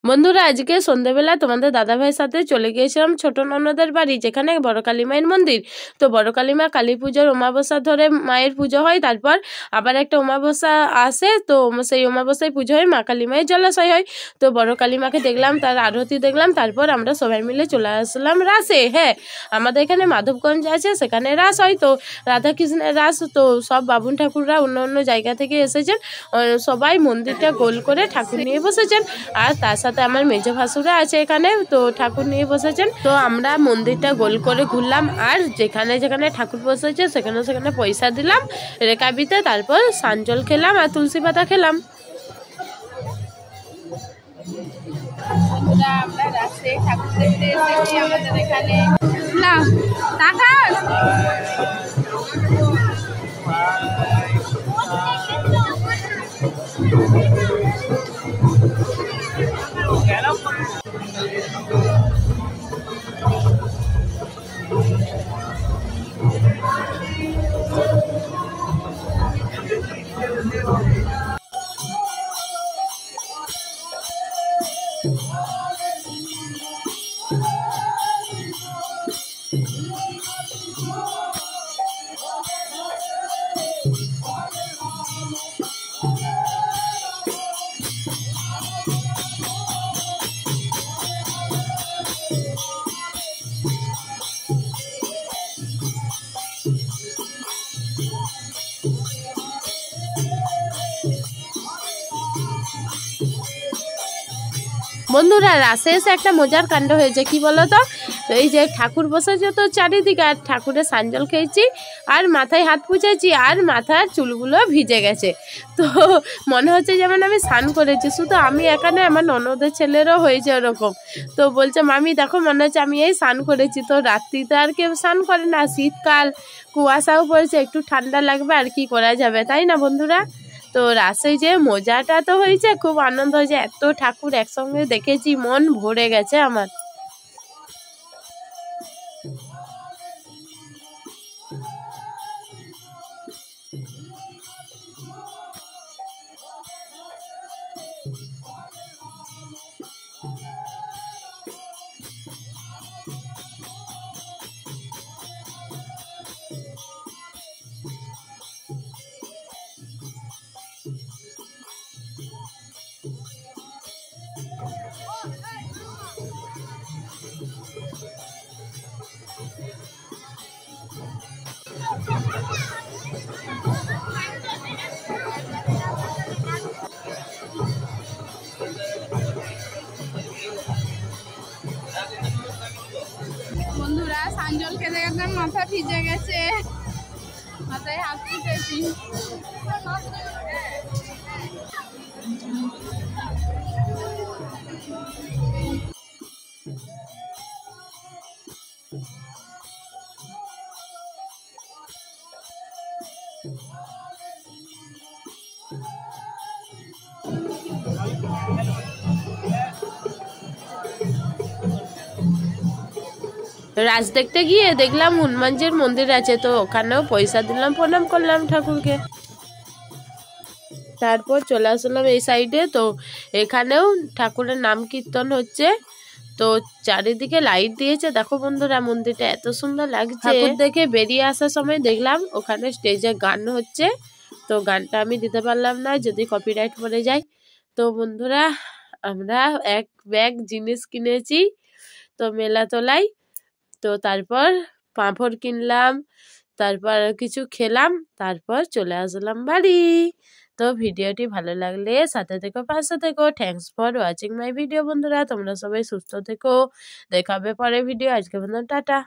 বন্ধুরা আজকে সন্ধ্যাবেলা তোমাদের দাদা ভাইয়ের সাথে চলে গিয়েছিলাম ছোট ননদের বাড়ি, যেখানে বড় কালী মায়ের মন্দির। তো বড় কালী মা কালী পুজোর অমাবস্যা ধরে মায়ের পুজো হয়, তারপর আবার একটা অমাবস্যা আসে, তো সেই অমাবস্যায় পুজো হয়, মা কালী মায়ের জলাশয় হয়। তো বড় কালী মাকে দেখলাম, তার আরতি দেখলাম, তারপর আমরা সবাই মিলে চলে আসলাম রাসে। হ্যাঁ, আমাদের এখানে মাধবগঞ্জ আছে, সেখানে রাস হয়। তো রাধাকৃষ্ণের রাস, তো সব বাবুন ঠাকুররা অন্য অন্য জায়গা থেকে এসেছেন, সবাই মন্দিরটা গোল করে ঠাকুর নিয়ে বসেছেন। আর তার সাথে আমার মেজ ভাসুরা আছে এখানে, তো ঠাকুর নিয়ে বসেছেন। তো আমরা মন্দিরটা গোল করে ঘুরলাম, আর যেখানে যেখানে ঠাকুর বসেছে সেখানে সেখানে পয়সা দিলাম রেকাবিতে, তারপর সানজল খেলাম আর তুলসী পাতা খেলাম। আমরা রাস্তায় ঠাকুর দেখতে এসেছি আমাদের এখানে। টাকা বন্ধুরা রাসে এসে একটা মজার কাণ্ড হয়েছে, কি বলতো? এই যে ঠাকুর বসেছে তো চারিদিকে, আর ঠাকুরের সানজল খেয়েছি আর মাথায় হাত পুছেছি, আর মাথার চুলগুলো ভিজে গেছে। তো মনে হচ্ছে যেমন আমি স্নান করেছি। শুধু আমি এখানে, আমার ননদের ছেলেরও হয়েছে ওরকম। তো বলছে মামি দেখো, মনে হচ্ছে আমি এই স্নান করেছি। তো রাত্রিতে আর কেউ স্নান করে না, শীতকাল, কুয়াশাও পড়েছে, একটু ঠান্ডা লাগবে, আর কি করা যাবে, তাই না বন্ধুরা? তো রাসে যে মজাটা তো হয়েছে, খুব আনন্দ হয়েছে, এত ঠাকুর একসঙ্গে দেখেছি, মন ভরে গেছে আমার। বন্ধুরা সানজল খেতে খেতে মাথা ভিজে গেছে, মাথায় হাত পুছেছি। রাজ দেখতে গিয়ে দেখলাম হনুমানজির মন্দির আছে, তো ওখানেও পয়সা দিলাম, প্রণাম করলাম ঠাকুরকে। তারপর চলে আসলাম এই সাইডে, তো এখানেও ঠাকুরের নাম কীর্তন হচ্ছে। তো চারিদিকে লাইট দিয়েছে, দেখো বন্ধুরা মন্দিরটা এত সুন্দর লাগছে। ঠাকুর দেখে বেরিয়ে আসার সময় দেখলাম ওখানে স্টেজে গান হচ্ছে, তো গানটা আমি দিতে পারলাম না, যদি কপিরাইট পড়ে যায়। তো বন্ধুরা আমরা এক ব্যাগ জিনিস কিনেছি তো মেলা তোলাই। তো তারপর পাঁপড় কিনলাম, তারপর কিছু খেলাম, তারপর চলে আসলাম বাড়ি। তো ভিডিওটি ভালো লাগলে সাথে থেকো, পাশে থেকো। Thanks for watching my video. বন্ধুরা তোমরা সবাই সুস্থ থেকো, দেখা হবে পরে ভিডিও। আজকে বন্ধুরা টাটা।